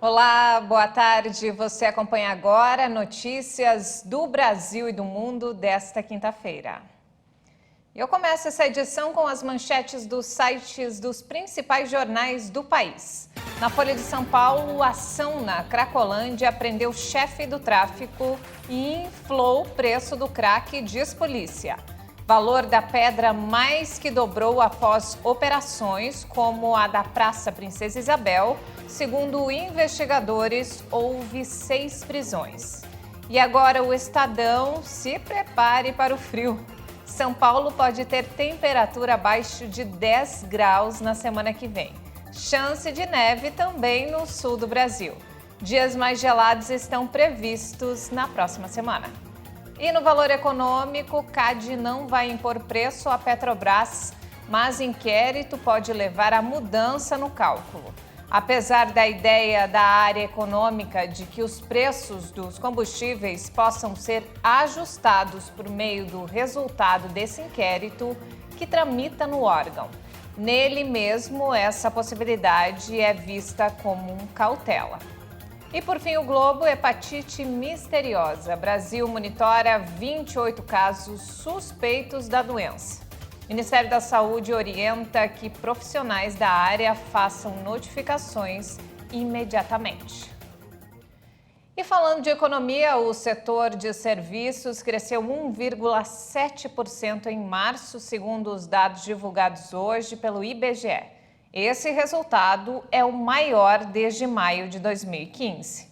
Olá, boa tarde. Você acompanha agora notícias do Brasil e do mundo desta quinta-feira. Eu começo essa edição com as manchetes dos sites dos principais jornais do país. Na Folha de São Paulo, ação na Cracolândia prendeu chefe do tráfico e inflou o preço do crack, diz polícia. Valor da pedra mais que dobrou após operações como a da Praça Princesa Isabel. Segundo investigadores, houve 6 prisões. E agora o Estadão, se prepare para o frio. São Paulo pode ter temperatura abaixo de 10 graus na semana que vem. Chance de neve também no sul do Brasil. Dias mais gelados estão previstos na próxima semana. E no valor econômico, CAD não vai impor preço à Petrobras, mas inquérito pode levar a mudança no cálculo. Apesar da ideia da área econômica de que os preços dos combustíveis possam ser ajustados por meio do resultado desse inquérito que tramita no órgão. Nele mesmo, essa possibilidade é vista como cautela. E por fim, o Globo, hepatite misteriosa. Brasil monitora 28 casos suspeitos da doença. O Ministério da Saúde orienta que profissionais da área façam notificações imediatamente. E falando de economia, o setor de serviços cresceu 1,7% em março, segundo os dados divulgados hoje pelo IBGE. Esse resultado é o maior desde maio de 2015.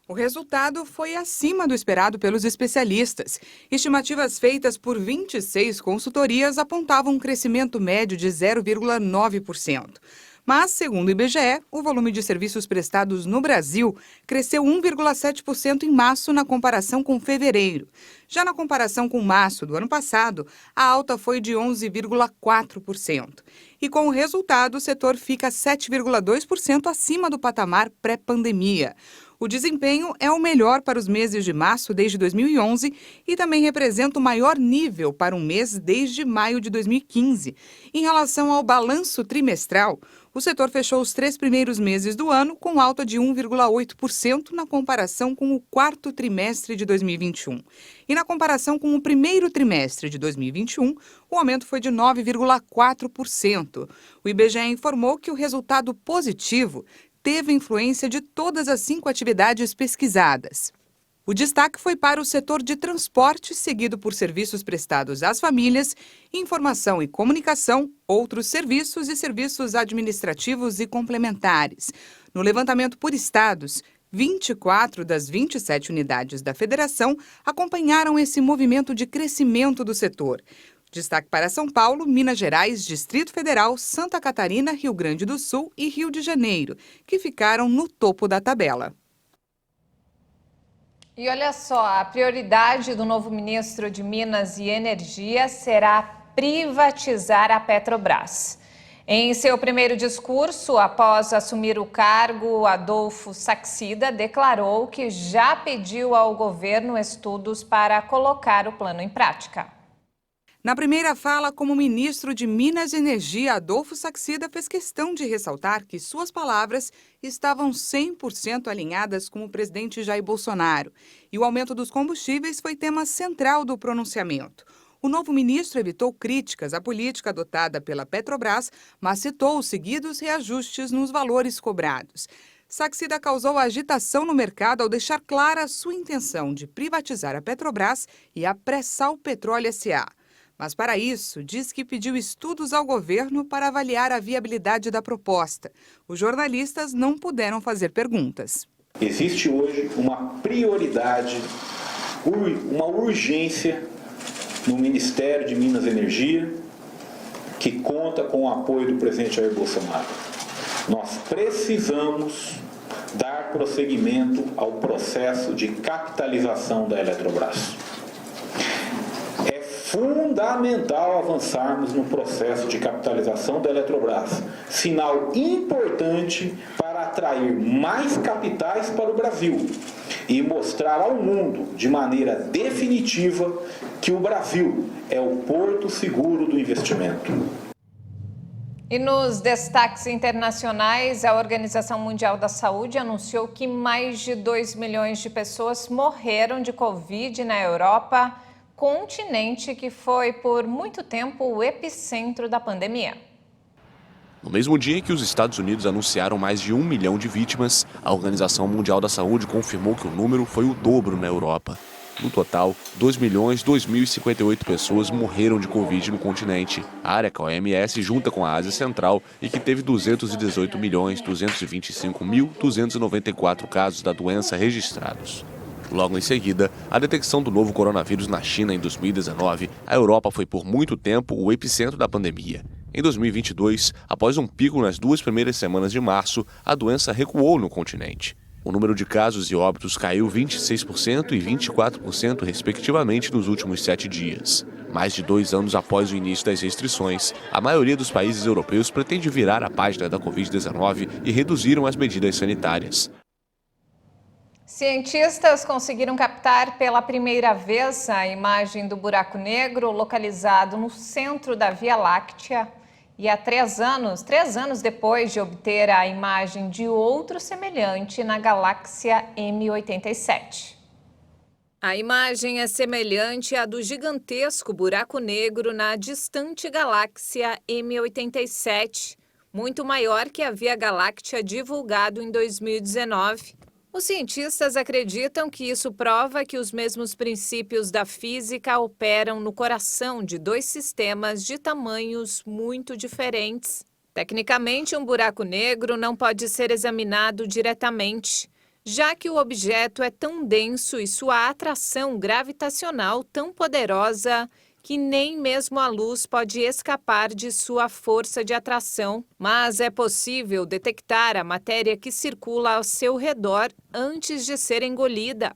O resultado foi acima do esperado pelos especialistas. Estimativas feitas por 26 consultorias apontavam um crescimento médio de 0,9%. Mas, segundo o IBGE, o volume de serviços prestados no Brasil cresceu 1,7% em março na comparação com fevereiro. Já na comparação com março do ano passado, a alta foi de 11,4%. E com o resultado, o setor fica 7,2% acima do patamar pré-pandemia. O desempenho é o melhor para os meses de março desde 2011 e também representa o maior nível para um mês desde maio de 2015. Em relação ao balanço trimestral, o setor fechou os 3 primeiros meses do ano com alta de 1,8% na comparação com o quarto trimestre de 2021. E na comparação com o primeiro trimestre de 2021, o aumento foi de 9,4%. O IBGE informou que o resultado positivo teve influência de todas as 5 atividades pesquisadas. O destaque foi para o setor de transporte, seguido por serviços prestados às famílias, informação e comunicação, outros serviços e serviços administrativos e complementares. No levantamento por estados, 24 das 27 unidades da federação acompanharam esse movimento de crescimento do setor. Destaque para São Paulo, Minas Gerais, Distrito Federal, Santa Catarina, Rio Grande do Sul e Rio de Janeiro, que ficaram no topo da tabela. E olha só, a prioridade do novo ministro de Minas e Energia será privatizar a Petrobras. Em seu primeiro discurso, após assumir o cargo, Adolfo Saxida declarou que já pediu ao governo estudos para colocar o plano em prática. Na primeira fala, como ministro de Minas e Energia, Adolfo Saxida fez questão de ressaltar que suas palavras estavam 100% alinhadas com o presidente Jair Bolsonaro. E o aumento dos combustíveis foi tema central do pronunciamento. O novo ministro evitou críticas à política adotada pela Petrobras, mas citou os seguidos reajustes nos valores cobrados. Saxida causou agitação no mercado ao deixar clara a sua intenção de privatizar a Petrobras e a Pré-Sal Petróleo S.A., mas, para isso, diz que pediu estudos ao governo para avaliar a viabilidade da proposta. Os jornalistas não puderam fazer perguntas. Existe hoje uma prioridade, uma urgência no Ministério de Minas e Energia, que conta com o apoio do presidente Jair Bolsonaro. Nós precisamos dar prosseguimento ao processo de capitalização da Eletrobras. Fundamental avançarmos no processo de capitalização da Eletrobras, sinal importante para atrair mais capitais para o Brasil e mostrar ao mundo de maneira definitiva que o Brasil é o porto seguro do investimento. E nos destaques internacionais, a Organização Mundial da Saúde anunciou que mais de 2 milhões de pessoas morreram de Covid na Europa, continente que foi por muito tempo o epicentro da pandemia. No mesmo dia em que os Estados Unidos anunciaram mais de 1 milhão de vítimas, a Organização Mundial da Saúde confirmou que o número foi o dobro na Europa. No total, 2.002.058 pessoas morreram de Covid no continente, área que a OMS junta com a Ásia Central e que teve 218.225.294 casos da doença registrados. Logo em seguida, a detecção do novo coronavírus na China em 2019, a Europa foi por muito tempo o epicentro da pandemia. Em 2022, após um pico nas 2 primeiras semanas de março, a doença recuou no continente. O número de casos e óbitos caiu 26% e 24%, respectivamente, nos últimos 7 dias. Mais de 2 anos após o início das restrições, a maioria dos países europeus pretende virar a página da Covid-19 e reduziram as medidas sanitárias. Cientistas conseguiram captar pela primeira vez a imagem do buraco negro localizado no centro da Via Láctea. E há 3 anos depois de obter a imagem de outro semelhante na galáxia M87. A imagem é semelhante à do gigantesco buraco negro na distante galáxia M87, muito maior que a Via Láctea divulgado em 2019. Os cientistas acreditam que isso prova que os mesmos princípios da física operam no coração de 2 sistemas de tamanhos muito diferentes. Tecnicamente, um buraco negro não pode ser examinado diretamente, já que o objeto é tão denso e sua atração gravitacional tão poderosa que nem mesmo a luz pode escapar de sua força de atração, mas é possível detectar a matéria que circula ao seu redor antes de ser engolida.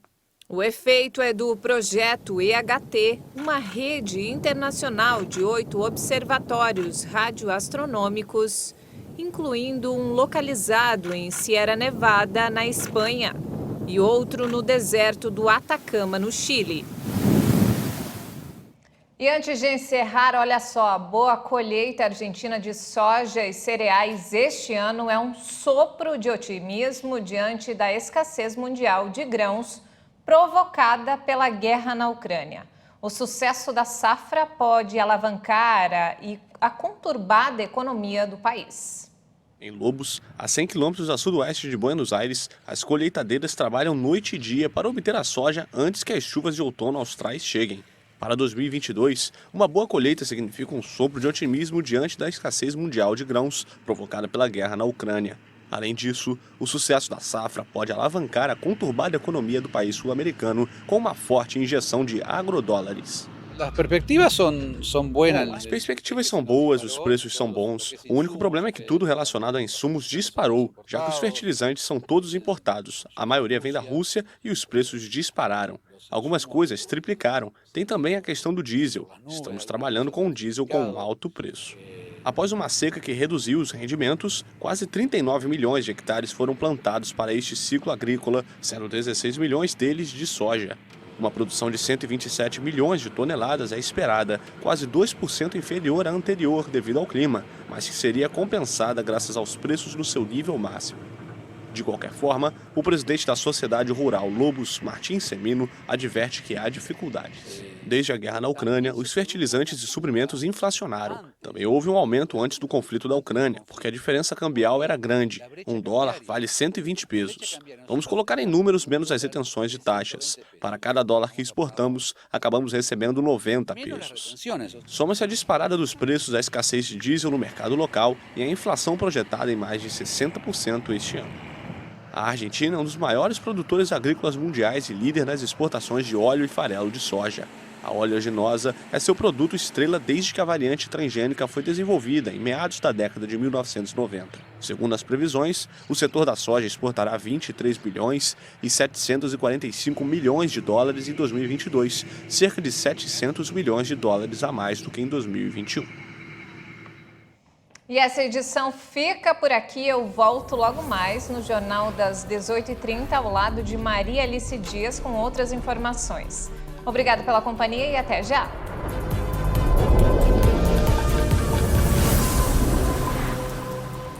O efeito é do projeto EHT, uma rede internacional de 8 observatórios radioastronômicos, incluindo um localizado em Sierra Nevada, na Espanha, e outro no deserto do Atacama, no Chile. E antes de encerrar, olha só, a boa colheita argentina de soja e cereais este ano é um sopro de otimismo diante da escassez mundial de grãos provocada pela guerra na Ucrânia. O sucesso da safra pode alavancar a conturbada economia do país. Em Lobos, a 100 quilômetros a sudoeste de Buenos Aires, as colheitadeiras trabalham noite e dia para obter a soja antes que as chuvas de outono austrais cheguem. Para 2022, uma boa colheita significa um sopro de otimismo diante da escassez mundial de grãos provocada pela guerra na Ucrânia. Além disso, o sucesso da safra pode alavancar a conturbada economia do país sul-americano com uma forte injeção de agrodólares. As perspectivas são boas. As perspectivas são boas, os preços são bons. O único problema é que tudo relacionado a insumos disparou, já que os fertilizantes são todos importados. A maioria vem da Rússia e os preços dispararam. Algumas coisas triplicaram. Tem também a questão do diesel. Estamos trabalhando com um diesel com um alto preço. Após uma seca que reduziu os rendimentos, quase 39 milhões de hectares foram plantados para este ciclo agrícola, sendo 16 milhões deles de soja. Uma produção de 127 milhões de toneladas é esperada, quase 2% inferior à anterior devido ao clima, mas que seria compensada graças aos preços no seu nível máximo. De qualquer forma, o presidente da Sociedade Rural Lobos, Martim Semino, adverte que há dificuldades. Desde a guerra na Ucrânia, os fertilizantes e suprimentos inflacionaram. Também houve um aumento antes do conflito da Ucrânia, porque a diferença cambial era grande. $1 vale 120 pesos. Vamos colocar em números menos as retenções de taxas. Para cada dólar que exportamos, acabamos recebendo 90 pesos. Soma-se a disparada dos preços, a escassez de diesel no mercado local e a inflação projetada em mais de 60% este ano. A Argentina é um dos maiores produtores agrícolas mundiais e líder nas exportações de óleo e farelo de soja. A oleaginosa é seu produto estrela desde que a variante transgênica foi desenvolvida em meados da década de 1990. Segundo as previsões, o setor da soja exportará 23 bilhões e 745 milhões de dólares em 2022, cerca de 700 milhões de dólares a mais do que em 2021. E essa edição fica por aqui. Eu volto logo mais no Jornal das 18h30 ao lado de Maria Alice Dias com outras informações. Obrigada pela companhia e até já!